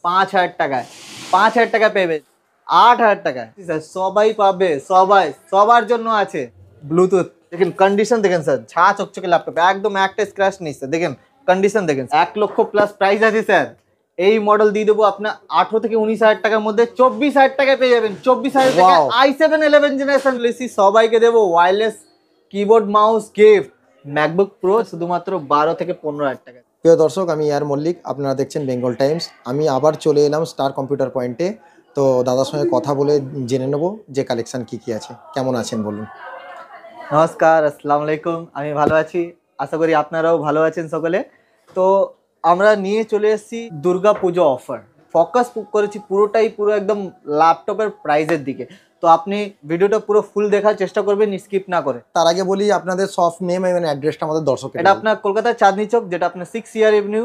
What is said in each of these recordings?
5,000 টাকায় 5,000 টাকা পেবে 8,000 টাকায় স্যার সবাই পাবে সবাই সবার জন্য আছে ব্লুটুথ দেখেন কন্ডিশন দেখেন স্যার ঝা চকচকে ল্যাপটপ একদম একটা স্ক্র্যাচ নেই স্যার দেখেন কন্ডিশন দেখেন 1 লক্ষ প্লাস প্রাইস আছে স্যার এই মডেল দিয়ে দেবো আপনার 18 থেকে 19,000 টাকার মধ্যে 24,000 টাকায় পেয়ে যাবেন 24,000 টাকা i7 11 জেনারেশন লিসি সবাইকে দেবো wireless keyboard mouse gift MacBook pro শুধুমাত্র 12 থেকে 15,000 টাকা। প্রিয় দর্শক আমি আর মল্লিক আপনারা দেখছেন বেঙ্গল টাইমস। আমি আবার চলে এলাম স্টার কম্পিউটার পয়েন্টে। তো দাদার সঙ্গে কথা বলে জেনে নেব যে কালেকশন কি আছে। কেমন আছেন বলুন? নমস্কার, আসসালামু আলাইকুম। আমি ভালো আছি, আশা করি আপনারাও ভালো আছেন সকলে। তো আমরা নিয়ে চলে এসেছি দুর্গা পুজো অফার। ফোকাস করেছি পুরোটাই পুরো একদম ল্যাপটপের প্রাইসের দিকে। তো আপনি ভিডিওটা পুরো ফুল দেখার চেষ্টা করবেন, স্কিপ না করে। তার আগে বলি আপনাদের সফট নেম এবং অ্যাড্রেসটা আমাদের দর্শকের। এটা আপনার কলকাতার চাঁদনি চক, যেটা আপনার 6 ইয়ার এভিনিউ,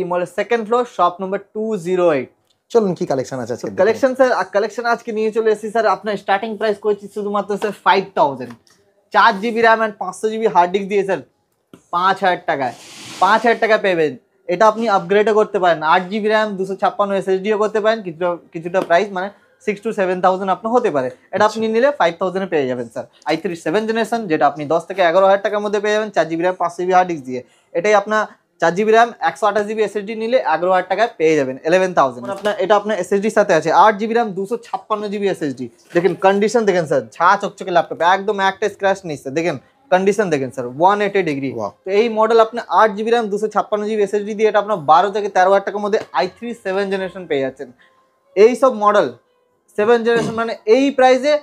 ইমলের সেকেন্ড ফ্লোর, শপ নম্বর 208। চলুন কি কালেকশন আছে আজকে? কালেকশন স্যার, কালেকশন আজকে নিয়ে চলে এসেছি স্যার। আপনার স্টার্টিং প্রাইস করেছি শুধুমাত্র sir 5,000, 4GB RAM and 500GB hard disk দিয়ে স্যার 5,000 টাকায় 5,000 টাকা পেবেন। এটা আপনি আপগ্রেডও করতে পারেন, 8GB র্যাম 256 SSDও করতে পারেন। কিছুটা প্রাইস মানে 6 to 7,000 আপনার হতে পারে। এটা আপনি নিলে 5,000 এ পেয়ে যাবেন স্যার। i3 7 জেনারেশন, যেটা আপনি 10 থেকে 11,000 টাকার মধ্যে পেয়ে যাবেন, 4GB RAM 500GB hard disk দিয়ে। এটাই আপনার 4GB র্যাম 128GB SSD নিলে 11,000 টাকায় পেয়ে যাবেন 11,000। আপনার এটা আপনার SSDর সাথে আছে 8GB র্যাম 256GB SSD। দেখেন কন্ডিশন দেখেন স্যার ঝা চকচকে ল্যাপটপ একদম একটা স্ক্র্যাচ নেই স্যার। দেখেন কন্ডিশন দেখেন স্যার 180 ডিগ্রি। তো এই মডেল আপনি 8GB র্যাম 256GB SSD দিয়ে এটা আপনার 12 থেকে 13,000 টাকার মধ্যে i3 7 জেনারেশন পেয়ে যাচ্ছেন। এই সব মডেল 7 জেনারেশন মানে এই প্রাইসে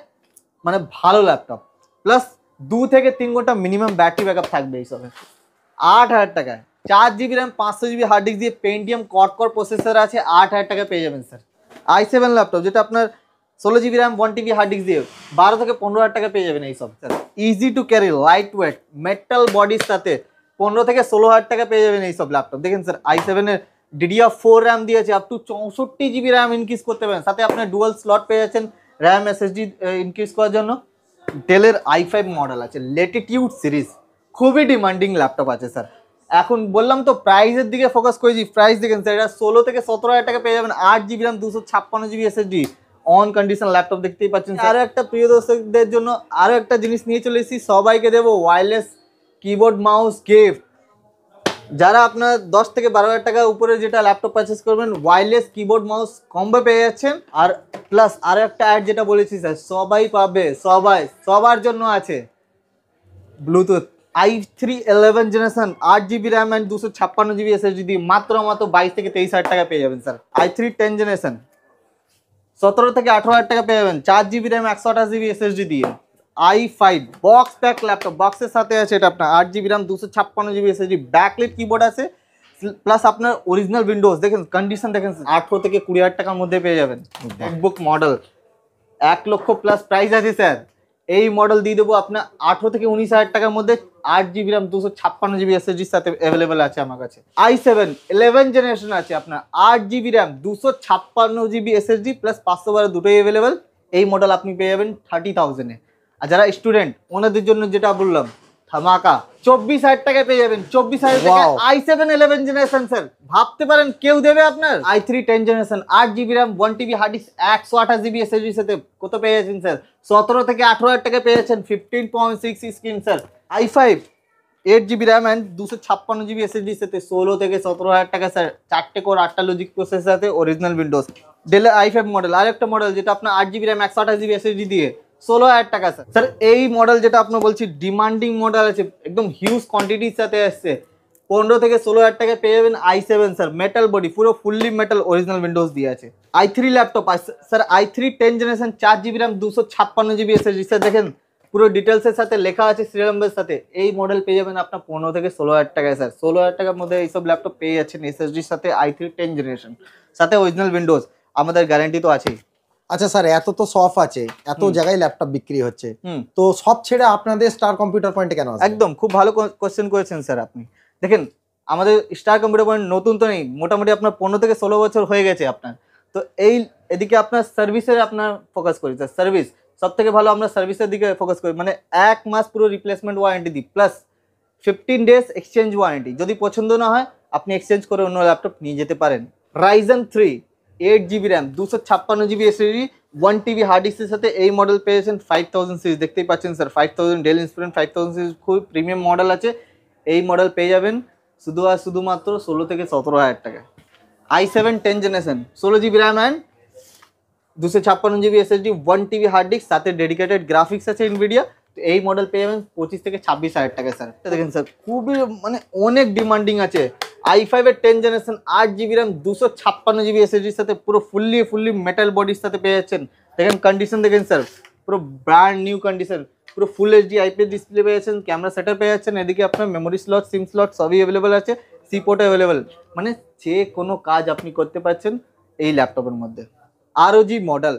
মানে ভালো ল্যাপটপ, প্লাস 2 থেকে 3 ঘন্টা মিনিমাম ব্যাটারি ব্যাকআপ থাকবে এই সবে। 8,000 টাকায় 4GB RAM 500GB hard disk দিয়ে পেন্টিয়াম কোর প্রসেসর আছে, 8,000 টাকা পেয়ে যাবেন স্যার। i7 ল্যাপটপ, যেটা আপনার 16GB RAM 1TB hard disk দিয়ে 12 থেকে 15,000 টাকা পেয়ে যাবেন এই সব sir. Easy to carry, light weight, metal বডির সাথে 15 থেকে 16,000 টাকা পেয়ে যাবেন এই সব ল্যাপটপ। দেখেন স্যার i7 এর DDR4 র্যাম দিয়েছে, up to 64GB RAM increase করতে পারেন, সাথে আপনার ডুয়াল স্লট পেয়ে যাচ্ছেন র্যাম SSD ইনক্রিজ করার জন্য। ডেলের i5 মডেল আছে, ল্যাটিটিউড সিরিজ, খুবই ডিমান্ডিং ল্যাপটপ আছে স্যার। এখন বললাম তো প্রাইসের দিকে ফোকাস করেছি। প্রাইস দেখেন স্যার, এটা 16 থেকে 17,000 টাকা পেয়ে যাবেন, 8GB RAM 256GB SSD on condition laptop দেখতেই পাচ্ছেন। আরও একটা প্রিয় দর্শকদের জন্য আরও একটা জিনিস নিয়ে চলে এসেছি, সবাইকে দেবো ওয়্যারলেস কিবোর্ড মাউস গিফট। যারা আপনার 10 থেকে 12,000 টাকার উপরে যেটা ল্যাপটপ পারচেস করবেন, ওয়্যারলেস কিবোর্ড মাউস কম্বো পেয়ে যাচ্ছেন। আর প্লাস আরও একটা অ্যাড যেটা বলেছি স্যার, সবাই পাবে সবাই সবার জন্য আছে Bluetooth i3 11 generation 8GB RAM and 256GB SSD দিয়ে মাত্র 22 থেকে 23,000 টাকা পেয়ে যাবেন স্যার। i3 10 জেনারেশন 17 থেকে 18,000 টাকা পেয়ে যাবেন, 4GB র্যাম 128GB SSD দিয়ে। i5 বক্স প্যাক ল্যাপটপ, বক্সের সাথে আছে এটা আপনার 8GB RAM 256GB SSD, backlight keyboard আছে, প্লাস আপনার অরিজিনাল উইন্ডোজ। দেখেন কন্ডিশন দেখেন 18 থেকে 20,000 টাকার মধ্যে পেয়ে যাবেন। ম্যাকবুক মডেল 1 লক্ষ প্লাস প্রাইস আছে স্যার। এই মডেল দিয়ে দেবো আপনার 18 থেকে 19,000 টাকার মধ্যে, 8GB র্যাম 256GB SSDর সাথে অ্যাভেলেবেল আছে আমার কাছে। i7 11 জেনারেশন আছে আপনার 8GB RAM 256GB SSD plus 512 দুটোই অ্যাভেলেবেল। এই মডেল আপনি পেয়ে যাবেন 30,000 এ। আর যারা স্টুডেন্ট ওনাদের জন্য যেটা বললাম ধামাকা 24,000 টাকায় পেয়ে যাবেন। 24,000 টাকায় i7 11 জেনারেশন স্যার। ভাবতে পারেন কেউ দেবে আপনার? i3 10 generation 8GB RAM 1TB hard disk 128GB SSD এর সাথে কত পেয়ে যাচ্ছেন স্যার? 17 থেকে 18,000 টাকা পেয়ে যাচ্ছেন 15.6 screen sir. i5 8GB RAM and 256GB SSD এর সাথে 16 থেকে 17,000 টাকা স্যার। 4টে কোর 8টা লজিক প্রসেসর সাথে অরিজিনাল উইন্ডোজ। ডেলের i5 মডেল, আরেকটা মডেল যেটা আপনার 8GB র্যাম 128GB SSD দিয়ে 16,000 টাকা স্যার। স্যার এই মডেল যেটা আপনার বলছি ডিমান্ডিং মডেল আছে, একদম হিউজ কোয়ান্টিটির সাথে আসছে, 15 থেকে 16,000 টাকায় পেয়ে যাবেন i7 স্যার। মেটাল বডি, পুরো ফুললি মেটাল অরিজিনাল উইন্ডোজ দিয়ে আছে। i3 laptop sir, i3 10 generation 4GB RAM 256GB SSD sir. দেখেন পুরো ডিটেলসের সাথে লেখা আছে, সিরিয়াল নাম্বারের সাথে। এই মডেল পেয়ে যাবেন আপনার 15 থেকে 16,000 টাকায় স্যার। 16,000 টাকার মধ্যে এইসব ল্যাপটপ পেয়ে যাচ্ছেন SSDর সাথে, i3 10 জেনারেশন সাথে অরিজিনাল উইন্ডোজ। আমাদের গ্যারান্টি তো আছেই। আচ্ছা স্যার, এত তো শপ আছে, এত জায়গায় ল্যাপটপ বিক্রি হচ্ছে, তো সব ছেড়ে আপনাদের স্টার কম্পিউটার পয়েন্টে কেন আসবে? একদম খুব ভালো কোশ্চেন করেছেন স্যার আপনি। দেখেন আমাদের স্টার কম্পিউটার পয়েন্ট নতুন তো নেই, মোটামুটি আপনার 15 থেকে 16 বছর হয়ে গেছে আপনার। তো এই এদিকে আপনার সার্ভিসের আপনার ফোকাস করি স্যার। সার্ভিস সব থেকে ভালো, আমরা সার্ভিসের দিকে ফোকাস করি। মানে 1 মাস পুরো রিপ্লেসমেন্ট ওয়ারেন্টি দিই, প্লাস 15 ডেজ এক্সচেঞ্জ ওয়ারেন্টি। যদি পছন্দ না হয় আপনি এক্সচেঞ্জ করে অন্য ল্যাপটপ নিয়ে যেতে পারেন। Ryzen 3 8GB RAM 256GB SSD 1TB hard ডিস্কের সাথে এই মডেল পেয়েছেন 5000 সিরিজ। দেখতেই পাচ্ছেন স্যার 5000 ডেল ইন্সপিরেশন 5000 সিরিজ খুব প্রিমিয়াম মডেল আছে। এই মডেল পেয়ে যাবেন শুধুমাত্র 16 থেকে 17,000 টাকা। i7 10 generation 16GB RAM and 256GB SSD 1TB hard disk সাথে ডেডিকেটেড গ্রাফিক্স আছে ইনভিডিয়া। তো এই মডেল পেয়ে যাবেন 25 থেকে 26,000 টাকা স্যার। দেখেন স্যার খুবই মানে অনেক ডিমান্ডিং আছে। i5 এর 10 জেনারেশন 8GB র্যাম 256GB এসএসডির সাথে পুরো ফুললি মেটাল বডির সাথে পেয়ে যাচ্ছেন। দেখেন কন্ডিশন দেখেন স্যার, পুরো ব্র্যান্ড নিউ কন্ডিশন, পুরো ফুল এইচডি আইপিএস ডিসপ্লে পেয়ে যাচ্ছেন, ক্যামেরা সেটআপ পেয়ে যাচ্ছেন। এদিকে আপনার মেমোরি স্লট, সিম স্লট সবই অ্যাভেলেবেল আছে, সি পোর্ট অ্যাভেলেবেল। মানে যে কোনো কাজ আপনি করতে পারছেন এই ল্যাপটপের মধ্যে। ROG মডেল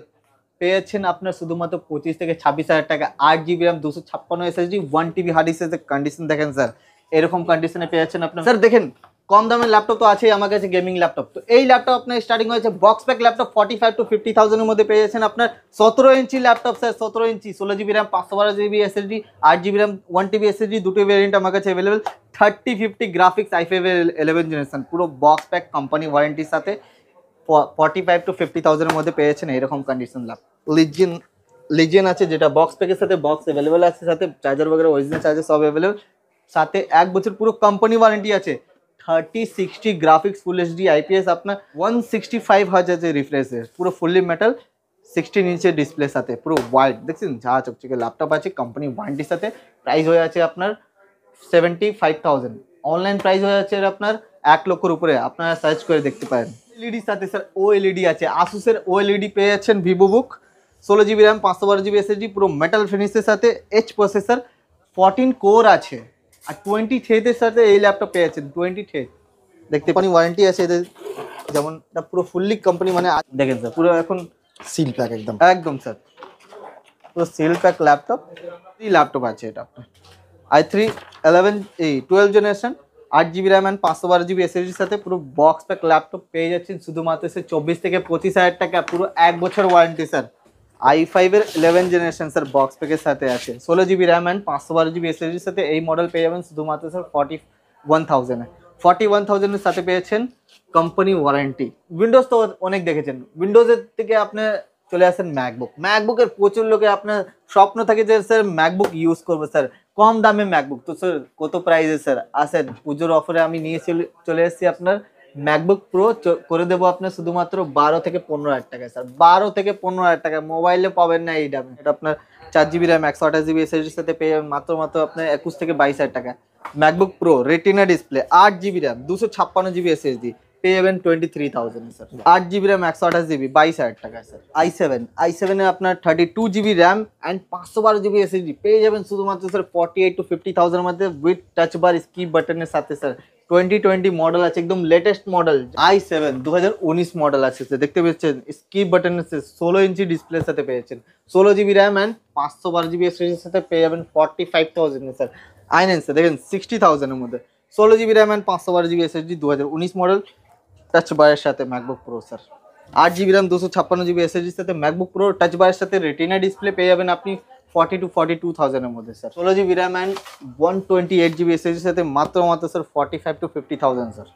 পেয়ে যাচ্ছেন আপনার শুধুমাত্র 25 থেকে 26,000 টাকা। 8GB RAM 256 SSD 1TB hard ডিস্কের কন্ডিশন দেখেন স্যার, এরকম কন্ডিশনে পেয়ে যাচ্ছেন আপনার। স্যার দেখেন কম দামের ল্যাপটপ তো আছেই আমার কাছে, গেমিং ল্যাপটপ। তো এই ল্যাপটপ আপনার স্টার্টিং হয়েছে বক্স প্যাক ল্যাপটপ 45 to 50,000 এর মধ্যে পেয়ে যাচ্ছেন আপনার 17 ইঞ্চি ল্যাপটপ স্যার। 17 ইঞ্চি 16GB RAM 512GB SSD 8GB RAM 1TB SSD দুটো ভেরিয়েন্ট আমার কাছে অ্যাভেলেবেল। 3050 গ্রাফিক্স i5 এর 11 জেনারেশন পুরো বক্স প্যাক কোম্পানি ওয়ারেন্টির সাথে 45 to 50,000 এর মধ্যে পেয়েছেন এরকম কন্ডিশন ল্যাপটপ। লিজিয়ন আছে যেটা বক্স প্যাকের সাথে বক্স অ্যাভেলেবেল আছে, সাথে চার্জার বগেরা অরিজিনাল চার্জার সব অ্যাভেলেবেল, সাথে 1 বছর পুরো কোম্পানি ওয়ারেন্টি আছে। 3060 গ্রাফিক্স ফুল এইচডি আইপিএস আপনার 165 হার্জ আছে রিফ্রেশে, পুরো ফুললি মেটাল 16 ইঞ্চের ডিসপ্লের সাথে পুরো হোয়াইট। দেখছেন যা চকচকে ল্যাপটপ আছে কোম্পানি ওয়ারেন্টির সাথে। প্রাইস হয়ে আছে আপনার 75,000, অনলাইন প্রাইস হয়ে যাচ্ছে আপনার 1 লক্ষের উপরে, আপনারা সার্চ করে দেখতে পারেন। এলইডির সাথে স্যার ওএলইডি আছে, আসুসের ওএলইডি পেয়ে যাচ্ছেন VivoBook 16GB RAM 512GB SSD পুরো মেটাল ফিনিশের সাথে, এইচ প্রসেসর 14 কোর আছে, আর 20 থ্রেডের সাথে এই ল্যাপটপ পেয়ে যাচ্ছেন 20 থ্রেড। দেখতে পানি ওয়ারেন্টি আছে এদের, যেমন এটা পুরো ফুললি কোম্পানি মানে দেখেন স্যার পুরো এখন সিল প্যাক একদম একদম স্যার পুরো সিল প্যাক ল্যাপটপ। এই ল্যাপটপ আছে এটা আপনার i3 12 generation 8GB RAM and 512GB এসএসডির সাথে পুরো বক্স প্যাক ল্যাপটপ পেয়ে যাচ্ছেন শুধুমাত্র সে 24 থেকে 25,000 টাকা, পুরো 1 বছর ওয়ারেন্টি স্যার। i5 এর 11 জেনারেশন স্যার বক্স প্যাকের সাথে আছে, 16GB র্যাম অ্যান্ড 512GB এসএসডির সাথে এই মডেল পেয়ে যাবেন শুধুমাত্র স্যার 41,000 এর সাথে পেয়েছেন কোম্পানি ওয়ারেন্টি। উইন্ডোজ তো অনেক দেখেছেন, উইন্ডোজের থেকে আপনি চলে আসেন ম্যাকবুকের প্রচুর লোকে আপনার স্বপ্ন থাকে যে স্যার ম্যাকবুক ইউজ করবো স্যার, কম দামে ম্যাকবুক। তো স্যার কত প্রাইসে স্যার আসেন, পুজোর অফারে আমি নিয়ে চলে এসেছি আপনার ম্যাকবুক প্রো করে দেবো আপনার শুধুমাত্র 12 থেকে 15,000 টাকা স্যার। 12 থেকে 15,000 টাকা মোবাইলে পাবেন না এই দামে। এটা আপনার 4GB র্যাম 128GB এসএসডির সাথে পেয়ে যাবেন মাত্র আপনার 21 থেকে 22,000 টাকা। MacBook pro retina display 8GB RAM 256GB SSD পেয়ে যাবেন 23,000 স্যার। 8GB র্যাম 128GB 22,000 টাকা স্যার। i7 এ আপনার 32GB RAM and 512GB SSD পেয়ে যাবেন শুধুমাত্র স্যার 48 to 50,000 এর মধ্যে উইথ টাচ বার স্কিপ বাটনের সাথে স্যার। 2020 মডেল আছে, একদম লেটেস্ট মডেল i7 2019 মডেল আছে স্যার। দেখতে পেয়েছেন স্কিপ বাটনের 16 ইঞ্চি ডিসপ্লের সাথে পেয়েছেন, 16GB র্যাম অ্যান্ড 512GB এসএসডির সাথে পেয়ে যাবেন 45,000 স্যার। i9 স্যার দেখেন 60,000 এর মধ্যে 16GB RAM and 512GB SSD 2019 model touch বারের সাথে MacBook pro sir. 8GB RAM 256GB এসএসডির সাথে ম্যাকবুক প্রো টাচ বারের সাথে রেটিনা ডিসপ্লে পেয়ে যাবেন আপনি 40 to 42,000 এর মধ্যে sir. 16GB RAM and 128GB এসএসডির সাথে মাত্র স্যার 45 to 50,000 স্যার।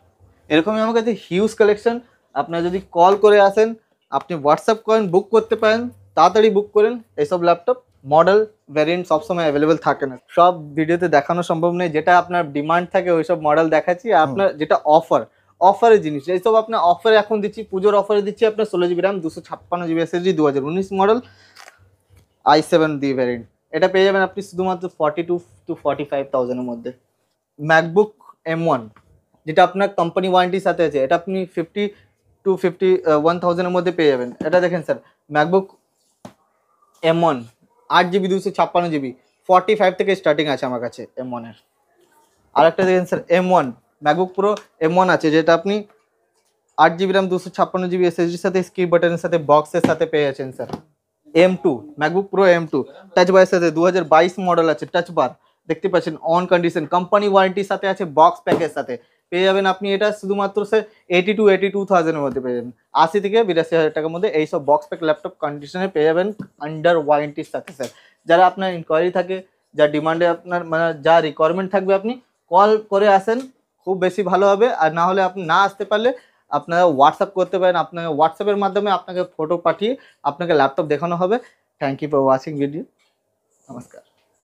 এরকমই আমার কাছে হিউজ কালেকশন। আপনারা যদি কল করে আসেন, আপনি হোয়াটসঅ্যাপ করেন, বুক করতে পারেন, তাড়াতাড়ি বুক করেন। এইসব ল্যাপটপ মডেল ভ্যারিয়েন্ট সবসময় অ্যাভেলেবেল থাকে না, সব ভিডিওতে দেখানো সম্ভব নেই। যেটা আপনার ডিমান্ড থাকে ওইসব মডেল দেখাচ্ছি। আপনার যেটা অফারের জিনিস এইসব আপনার অফারে এখন দিচ্ছি, পুজোর অফারে দিচ্ছি আপনার 16GB RAM 256GB SSD 2019 model i7 দি ভ্যারিয়েন্ট। এটা পেয়ে যাবেন আপনি শুধুমাত্র 42 to 45,000 এর মধ্যে। ম্যাকবুক M1 যেটা আপনার কোম্পানি ওয়ারেন্টির সাথে আছে, এটা আপনি 50 to 51,000 এর মধ্যে পেয়ে যাবেন। এটা দেখেন sir MacBook M1 8GB 256GB 45 থেকে স্টার্টিং আছে আমার কাছে M1 এর। আরেকটা দেখেন sir M1 MacBook pro M1 আছে, যেটা আপনি 8GB র্যাম 256GB এসএসডির সাথে স্কিপ বাটনের সাথে বক্সের সাথে পেয়ে যাচ্ছেন sir. M2 MacBook pro M2 touch বারের সাথে 2022 মডেল আছে, টাচ বার দেখতে পাচ্ছেন অন কন্ডিশন, কোম্পানি ওয়ারেন্টির সাথে আছে, বক্স প্যাকের সাথে পেয়ে যাবেন আপনি। এটা শুধুমাত্র স্যার 82,000 এর মধ্যে পেয়ে যাবেন, 80 থেকে 82,000 টাকার মধ্যে এইসব বক্স প্যাক ল্যাপটপ কন্ডিশনে পেয়ে যাবেন আন্ডার ওয়ারেন্টির সাথে স্যার। যারা আপনার ইনকোয়ারি থাকে, যা ডিমান্ডে আপনার মানে যা রিকোয়ারমেন্ট থাকবে, আপনি কল করে আসেন, খুব বেশি ভালো হবে। আর না হলে আপনি না আসতে পারলে আপনারা হোয়াটসঅ্যাপ করতে পারেন, আপনাকে হোয়াটসঅ্যাপের মাধ্যমে আপনাকে ফটো পাঠিয়ে আপনাকে ল্যাপটপ দেখানো হবে। Thank you for watching video. নমস্কার।